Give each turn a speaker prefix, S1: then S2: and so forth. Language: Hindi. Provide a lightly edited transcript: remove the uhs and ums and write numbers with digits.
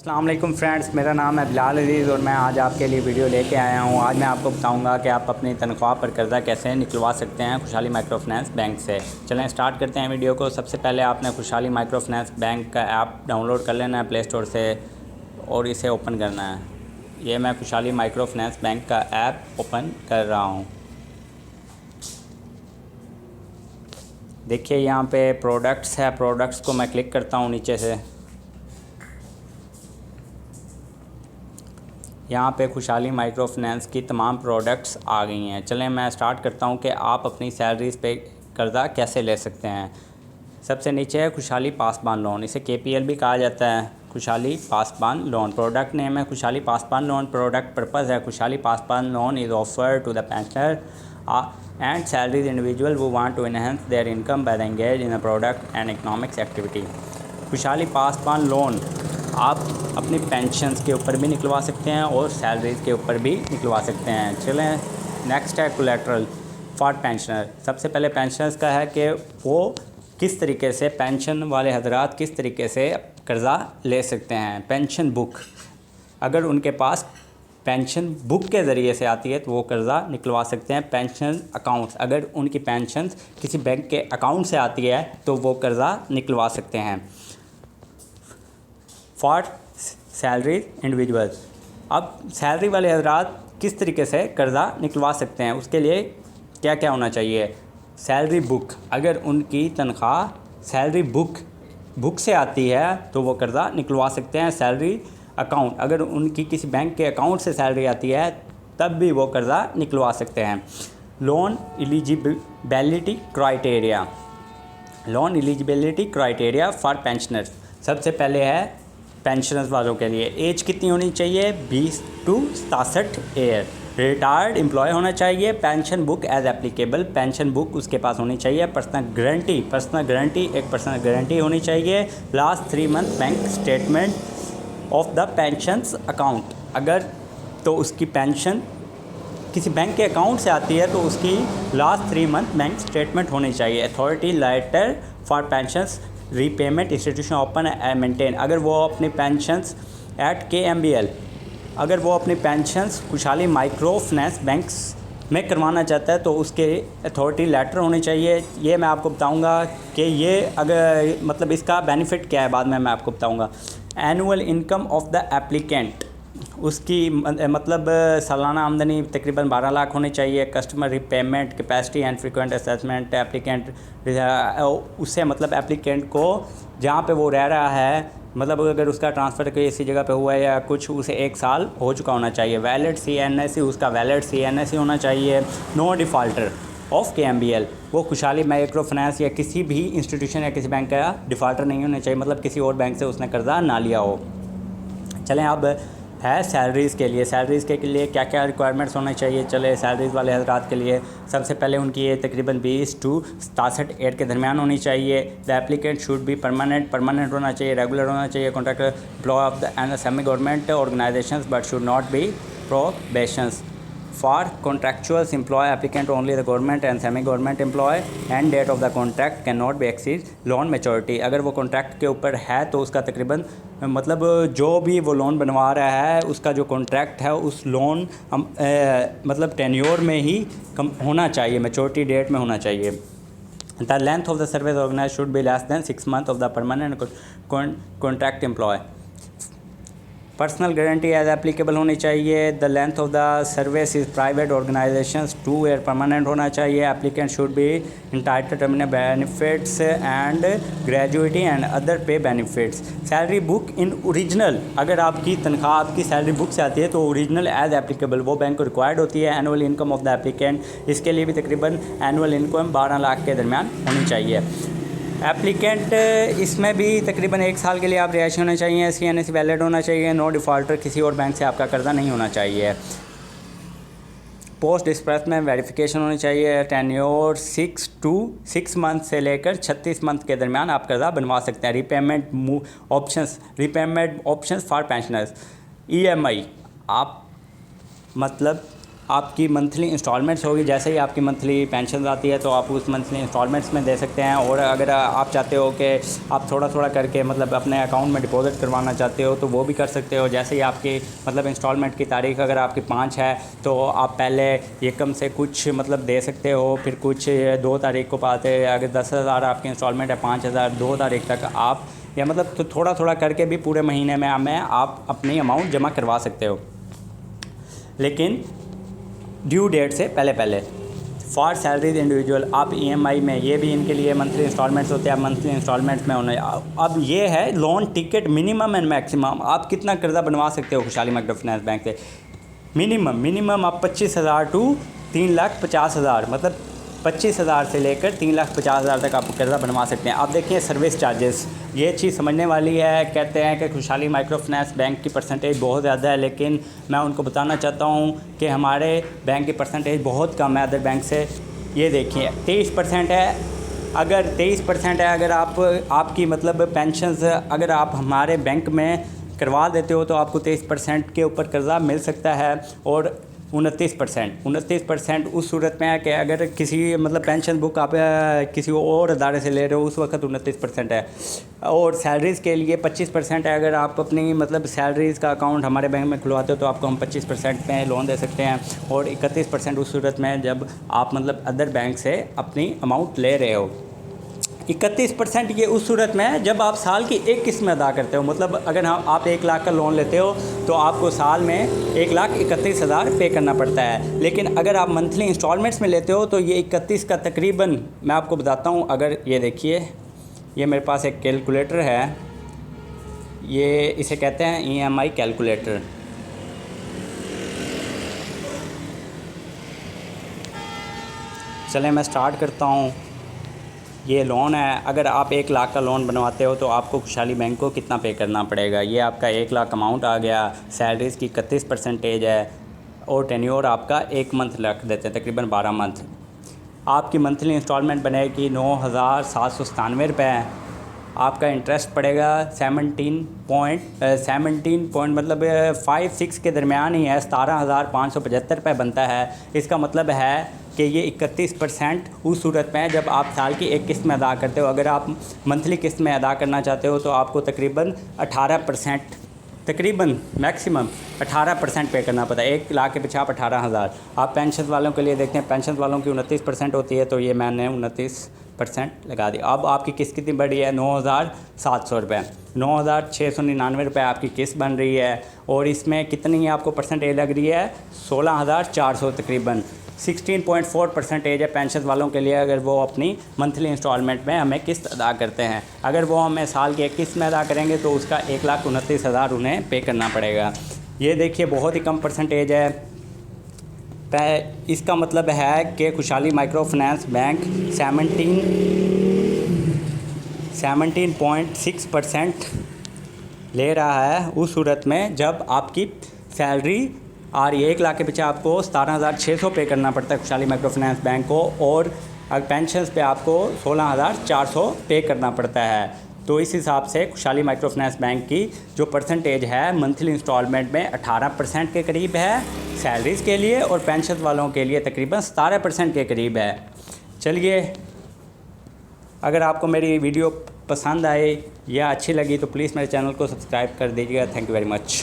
S1: अस्सलाम वालेकुम फ्रेंड्स, मेरा नाम है बिलाल अजीज़ और मैं आज आपके लिए वीडियो लेके आया हूँ। आज मैं आपको बताऊँगा कि आप अपनी तनख्वाह पर कर्ज़ा कैसे निकलवा सकते हैं खुशहाली माइक्रो फाइनेंस बैंक से। चलें स्टार्ट करते हैं वीडियो को। सबसे पहले आपने खुशहाली माइक्रो फाइनेंस बैंक का ऐप डाउनलोड कर लेना है प्ले स्टोर से और इसे ओपन करना है। ये मैं खुशहाली माइक्रो फाइनेंस बैंक का ऐप ओपन कर रहा हूँ। देखिए यहाँ पे प्रोडक्ट्स है, प्रोडक्ट्स को मैं क्लिक करता हूँ नीचे से। यहाँ पे खुशहाली माइक्रो फाइनेंस की तमाम प्रोडक्ट्स आ गई हैं। चलें मैं स्टार्ट करता हूँ कि आप अपनी सैलरीज़ पे कर्ज़ा कैसे ले सकते हैं। सबसे नीचे है खुशहाली पासबान लोन, इसे KPL भी कहा जाता है। Khushhali Pasban loan product name है Khushhali Pasban loan. Product purpose है Khushhali Pasban loan is offer to the pensioner and salaries individual वो want to enhance their income by the engage in a product and economics activity. Khushhali Pasban loan आप अपनी पेंशन्स के ऊपर भी निकलवा सकते हैं और सैलरीज़ के ऊपर भी निकलवा सकते हैं। चलें नेक्स्ट है कोलेट्रल फॉर पेंशनर। सबसे पहले पेंशनर्स का है कि वो किस तरीके से पेंशन वाले हजरात किस तरीके से कर्ज़ा ले सकते हैं। पेंशन बुक, अगर उनके पास पेंशन बुक के ज़रिए से आती है तो वो कर्ज़ा निकलवा सकते हैं। पेंशन अकाउंट्स, अगर उनकी पेंशन किसी बैंक के अकाउंट से आती है तो वो कर्ज़ा निकलवा सकते हैं। फॉर सैलरी इंडिविजुअल्स, अब सैलरी वाले हजरात किस तरीके से कर्ज़ा निकलवा सकते हैं, उसके लिए क्या क्या होना चाहिए। सैलरी बुक, अगर उनकी तनख्वाह सैलरी बुक से आती है तो वो कर्ज़ा निकलवा सकते हैं। सैलरी अकाउंट, अगर उनकी किसी बैंक के अकाउंट से सैलरी आती है तब भी वो कर्ज़ा निकलवा सकते हैं। Loan eligibility criteria, loan eligibility criteria for pensioners. सबसे पहले है पेंशनर्स वालों के लिए एज कितनी होनी चाहिए, 20 to 67 ईयर। रिटायर्ड एम्प्लॉय होना चाहिए। Pension book as applicable, pension book उसके पास होनी चाहिए। पर्सनल गारंटी एक पर्सनल गारंटी होनी चाहिए। Last 3 month bank statement of the pensions account, अगर तो उसकी पेंशन किसी बैंक के अकाउंट से आती है तो उसकी लास्ट 3 मंथ बैंक स्टेटमेंट होनी चाहिए। Authority letter for pensions repayment institution open and maintain, अगर वो अपनी पेंशन्स एट KMBL, अगर वो अपनी पेंशन्स खुशहाली माइक्रो फाइनेंस बैंक्स में करवाना चाहता है तो उसके अथॉरिटी लेटर होने चाहिए। ये मैं आपको बताऊंगा कि ये अगर मतलब इसका बेनिफिट क्या है बाद में मैं आपको बताऊंगा। Annual income of the applicant, उसकी मतलब सालाना आमदनी तकरीबन 12 लाख होनी चाहिए। Customer repayment capacity and frequent assessment, applicant उससे मतलब एप्लीकेंट को जहाँ पे वो रह रहा है, मतलब अगर उसका ट्रांसफ़र कोई ऐसी जगह पे हुआ है या कुछ, उसे 1 साल हो चुका होना चाहिए। वैलिड CNSE, उसका वैलिड CNSE होना चाहिए। नो डिफ़ॉल्टर ऑफ KMBL, वो खुशहाली माइक्रो फाइनेंस या किसी भी इंस्टीट्यूशन या किसी बैंक का डिफ़ॉल्टर नहीं होना चाहिए, मतलब किसी और बैंक से उसने कर्ज़ा ना लिया हो। चलें अब है सैलरीज़ के लिए, सैलरीज़ के लिए क्या क्या रिक्वायरमेंट्स होने चाहिए। चले सैलरीज़ वाले हजरात के लिए सबसे पहले उनकी एज तकरीबन 20 to 67 ईयर के दरमियान होनी चाहिए। The applicant should be permanent होना चाहिए, रेगुलर होना चाहिए। Contract employ of the and semi government organisations but should not be probations. For contractual employ applicant only the government and semi government employee and date of the contract cannot be exceed loan maturity, अगर वो कॉन्ट्रैक्ट के ऊपर है तो उसका तकरीबन मतलब जो भी वो लोन बनवा रहा है उसका जो कॉन्ट्रैक्ट है उस लोन मतलब टेन्योर में ही कम होना चाहिए, मेचोरिटी डेट में होना चाहिए। The length of the service organise should be less than 6 months of the permanent contract employ. Personal guarantee as applicable होनी चाहिए। The length of the service is private organisations 2 year permanent होना चाहिए। Applicant should be entitled terminal benefits and gratuity and other pay benefits. Salary book in original, अगर आपकी तनख्वाह आपकी सैलरी बुक से आती है तो ओरिजिनल एज एप्लीकेबल वो बैंक को रिक्वायर्ड होती है। Annual income of the applicant, इसके लिए भी तकरीबन एनुअल इनकम 12 लाख के दरमियान होनी चाहिए। एप्लीकेंट इसमें भी तकरीबन 1 साल के लिए आप रिहायशी होना चाहिए। CNSE वैलिड होना चाहिए। नो डिफ़ॉल्टर, किसी और बैंक से आपका कर्ज़ा नहीं होना चाहिए। पोस्ट डिस्बर्समेंट वेरिफिकेशन होनी चाहिए। टेन्योर 6 मंथ से लेकर 36 मंथ के दरमियान आप कर्ज़ा बनवा सकते हैं। Repayment options for pensioners. EMI, आप मतलब आपकी मंथली इंस्टॉलमेंट्स होगी। जैसे ही आपकी मंथली पेंशन आती है तो आप उस मंथली इंस्टॉलमेंट्स में दे सकते हैं। और अगर आप चाहते हो कि आप थोड़ा थोड़ा करके मतलब अपने अकाउंट में डिपॉजिट करवाना चाहते हो तो वो भी कर सकते हो। जैसे ही आपकी मतलब इंस्टॉलमेंट की तारीख अगर आपकी 5 है तो आप पहले एकम से कुछ मतलब दे सकते हो, फिर कुछ 2 तारीख को पाते। अगर 10,000 आपकी इंस्टॉलमेंट है, 5,000 2 तारीख तक आप या मतलब तो थोड़ा थोड़ा करके भी पूरे महीने में आप अपनी अमाउंट जमा करवा सकते हो, लेकिन ड्यू डेट से पहले पहले। फॉर सैलरीज इंडिविजुअल आप ईएमआई में, ये भी इनके लिए मंथली इंस्टॉलमेंट्स होते हैं, मंथली इंस्टॉलमेंट्स में होने। अब ये है loan ticket minimum and maximum, आप कितना कर्जा बनवा सकते हो खुशहाली माइक्रो फाइनेंस बैंक से। मिनिमम आप 25,000 टू 3,50,000 मतलब 25,000 से लेकर 3,50,000 तक आप कर्जा बनवा सकते हैं। अब देखिए सर्विस चार्जेस, ये चीज़ समझने वाली है। कहते हैं कि खुशहाली माइक्रो फाइनेंस बैंक की परसेंटेज बहुत ज़्यादा है, लेकिन मैं उनको बताना चाहता हूँ कि हमारे बैंक की परसेंटेज बहुत कम है अदर बैंक से। ये देखिए 23% है। अगर 23% है, अगर आपकी मतलब पेंशन्स अगर आप हमारे बैंक में करवा देते हो तो आपको 23% के ऊपर कर्जा मिल सकता है। और 29% उस सूरत में है कि अगर किसी मतलब पेंशन बुक आप किसी और अदारे से ले रहे हो उस वक्त 29% है। और सैलरीज़ के लिए 25% है। अगर आप अपनी मतलब सैलरीज़ का अकाउंट हमारे बैंक में खुलवाते हो तो आपको हम 25% में लोन दे सकते हैं। और 31% उस सूरत में जब आप मतलब अदर बैंक से अपनी अमाउंट ले रहे हो। 31% ये उस सूरत में है जब आप साल की एक किस्त में अदा करते हो। मतलब अगर आप 1 लाख का लोन लेते हो तो आपको साल में 1,31,000 पे करना पड़ता है। लेकिन अगर आप मंथली इंस्टॉलमेंट्स में लेते हो तो ये 31 का तकरीबन मैं आपको बताता हूँ। अगर ये देखिए, ये मेरे पास एक कैलकुलेटर है, ये इसे कहते हैं EMI कैलकुलेटर। चलें मैं स्टार्ट करता हूँ। ये लोन है, अगर आप 1 लाख का लोन बनवाते हो तो आपको खुशहाली बैंक को कितना पे करना पड़ेगा। ये आपका 1 लाख अमाउंट आ गया। सैलरीज़ की 31% है और टेन्योर आपका 1 मंथ रख देते हैं, तकरीबन 12 मंथ। आपकी मंथली इंस्टॉलमेंट बनेगी 9,797 रुपये। आपका इंटरेस्ट पड़ेगा 17 पॉइंट मतलब 5-6 के दरमियान ही है, 17,575 रुपये बनता है। इसका मतलब है कि ये 31% उस सूरत में है जब आप साल की एक किस्त में अदा करते हो। अगर आप मंथली किस्त में अदा करना चाहते हो तो आपको तकरीबन 18%, तकरीबन मैक्सिमम 18% पे करना पड़ता है। 1 लाख के पीछे आप 18,000। आप पेंशन वालों के लिए देखते हैं, पेंशन वालों की 29% होती है, तो ये मैंने 29% लगा दी। अब आपकी किस्त कितनी बढ़ी है, 9,700 रुपये, 9,699 रुपये आपकी किस्त बन रही है। और इसमें कितनी आपको परसेंटेज लग रही है, 16,400 तकरीबन। 16.4% है पेंशन वालों के लिए अगर वो अपनी मंथली इंस्टॉलमेंट में हमें किस्त अदा करते हैं। अगर वो हमें साल की एक किस्त में अदा करेंगे तो उसका 1,29,000 उन्हें पे करना पड़ेगा। ये देखिए बहुत ही कम परसेंटेज है। इसका मतलब है कि खुशहाली माइक्रो फाइनेंस बैंक 17.6% ले रहा है उस सूरत में जब आपकी सैलरी आ रही है। 1 लाख के पीछे आपको 17,600 पे करना पड़ता है खुशहाली माइक्रो फाइनेंस बैंक को, और पेंशन पे आपको 16,400 पे करना पड़ता है। तो इस हिसाब से खुशहाली माइक्रो फाइनेंस बैंक की जो परसेंटेज है मंथली इंस्टॉलमेंट में 18% के करीब है सैलरीज़ के लिए, और पेंशन वालों के लिए तकरीबन 17% के करीब है। चलिए, अगर आपको मेरी वीडियो पसंद आए या अच्छी लगी तो प्लीज़ मेरे चैनल को सब्सक्राइब कर दीजिएगा। Thank you very much.